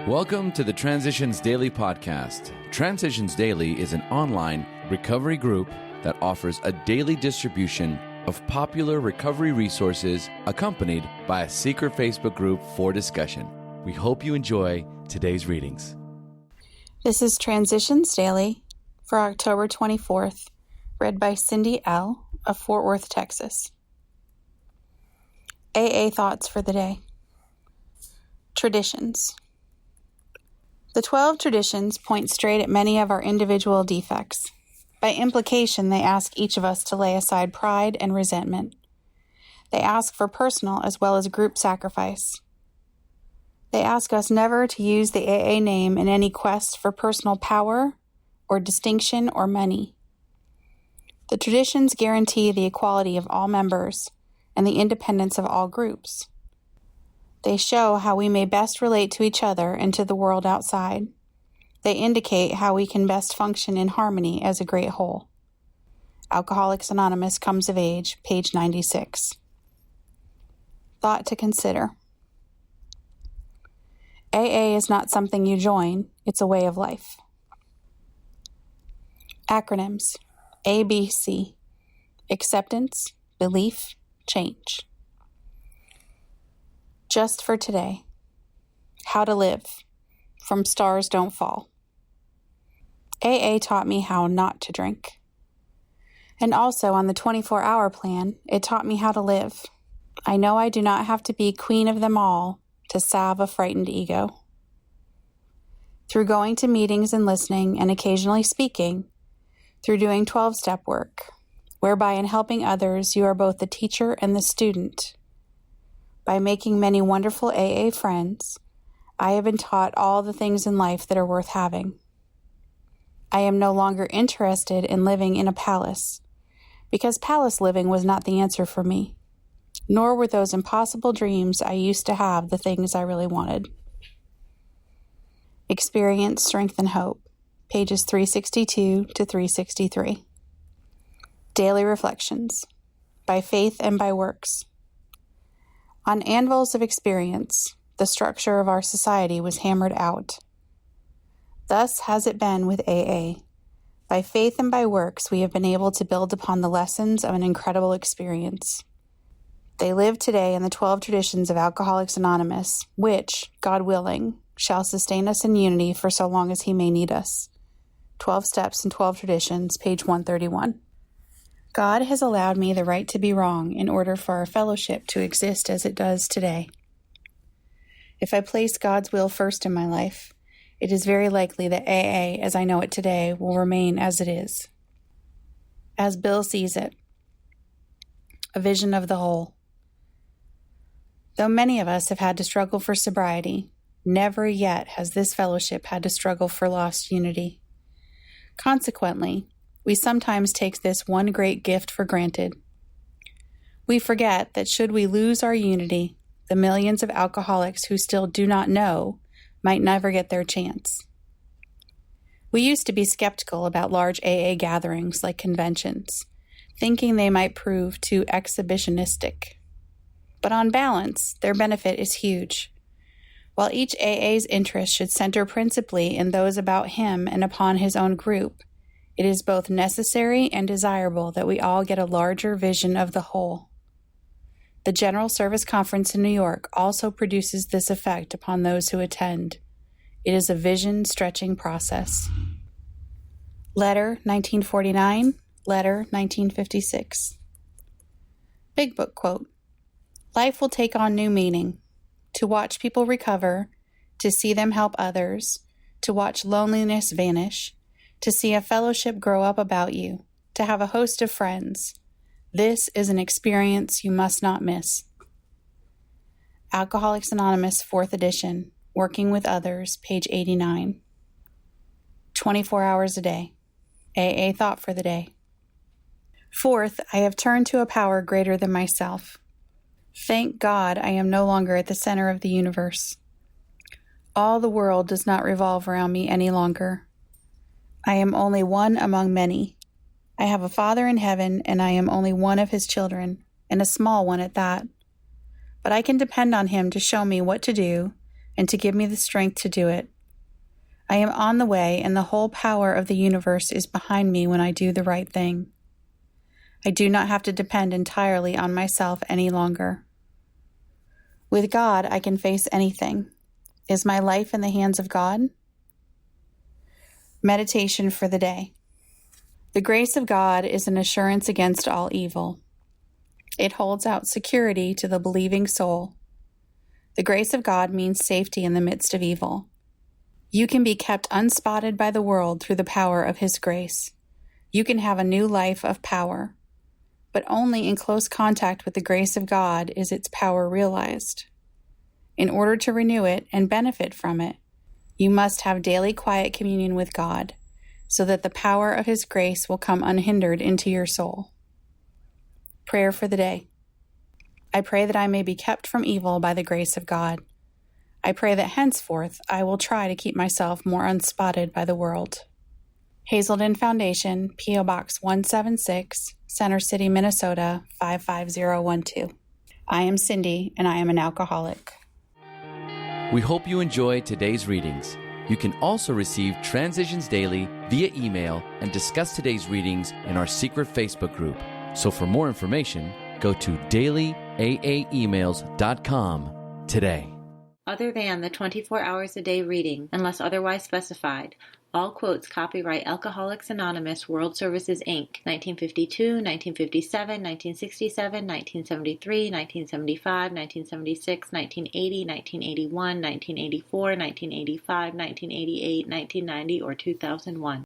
Welcome to the Transitions Daily podcast. Transitions Daily is an online recovery group that offers a daily distribution of popular recovery resources accompanied by a secret Facebook group for discussion. We hope you enjoy today's readings. This is Transitions Daily for October 24th, read by Cindy L. of Fort Worth, Texas. AA thoughts for the day. Traditions. The 12 traditions point straight at many of our individual defects. By implication, they ask each of us to lay aside pride and resentment. They ask for personal as well as group sacrifice. They ask us never to use the AA name in any quest for personal power or distinction or money. The traditions guarantee the equality of all members and the independence of all groups. They show how we may best relate to each other and to the world outside. They indicate how we can best function in harmony as a great whole. Alcoholics Anonymous Comes of Age, page 96. Thought to consider. AA is not something you join, it's a way of life. Acronyms. ABC. Acceptance, belief, change. Just for today. How to live. From Stars Don't Fall. AA taught me how not to drink. And also on the 24-hour plan, it taught me how to live. I know I do not have to be queen of them all to salve a frightened ego. Through going to meetings and listening and occasionally speaking, through doing 12-step work, whereby in helping others you are both the teacher and the student. By making many wonderful AA friends, I have been taught all the things in life that are worth having. I am no longer interested in living in a palace, because palace living was not the answer for me, nor were those impossible dreams I used to have the things I really wanted. Experience, Strength, and Hope, pages 362 to 363. Daily Reflections, by Faith and by Works. On anvils of experience, the structure of our society was hammered out. Thus has it been with AA. By faith and by works, we have been able to build upon the lessons of an incredible experience. They live today in the 12 traditions of Alcoholics Anonymous, which, God willing, shall sustain us in unity for so long as He may need us. 12 Steps and 12 Traditions, page 131. God has allowed me the right to be wrong in order for our fellowship to exist as it does today. If I place God's will first in my life, it is very likely that AA, as I know it today, will remain as it is. As Bill sees it, a vision of the whole. Though many of us have had to struggle for sobriety, never yet has this fellowship had to struggle for lost unity. Consequently, we sometimes take this one great gift for granted. We forget that should we lose our unity, the millions of alcoholics who still do not know might never get their chance. We used to be skeptical about large AA gatherings like conventions, thinking they might prove too exhibitionistic. But on balance, their benefit is huge. While each AA's interest should center principally in those about him and upon his own group, it is both necessary and desirable that we all get a larger vision of the whole. The General Service Conference in New York also produces this effect upon those who attend. It is a vision-stretching process. Letter, 1949. Letter, 1956. Big Book quote. Life will take on new meaning. To watch people recover, to see them help others, to watch loneliness vanish, to see a fellowship grow up about you, to have a host of friends. This is an experience you must not miss. Alcoholics Anonymous, 4th edition, Working with Others, page 89. 24 hours a day. AA thought for the day. Fourth, I have turned to a power greater than myself. Thank God I am no longer at the center of the universe. All the world does not revolve around me any longer. I am only one among many. I have a Father in heaven, and I am only one of His children, and a small one at that. But I can depend on Him to show me what to do and to give me the strength to do it. I am on the way, and the whole power of the universe is behind me when I do the right thing. I do not have to depend entirely on myself any longer. With God, I can face anything. Is my life in the hands of God? Meditation for the day. The grace of God is an assurance against all evil. It holds out security to the believing soul. The grace of God means safety in the midst of evil. You can be kept unspotted by the world through the power of His grace. You can have a new life of power. But only in close contact with the grace of God is its power realized. In order to renew it and benefit from it, you must have daily quiet communion with God, so that the power of His grace will come unhindered into your soul. Prayer for the day. I pray that I may be kept from evil by the grace of God. I pray that henceforth I will try to keep myself more unspotted by the world. Hazelden Foundation, P.O. Box 176, Center City, Minnesota 55012. I am Cindy, and I am an alcoholic. We hope you enjoyed today's readings. You can also receive Transitions Daily via email and discuss today's readings in our secret Facebook group. So for more information, go to dailyaaemails.com today. Other than the 24 hours a day reading, unless otherwise specified, all quotes copyright Alcoholics Anonymous World Services, Inc., 1952, 1957, 1967, 1973, 1975, 1976, 1980, 1981, 1984, 1985, 1988, 1990, or 2001.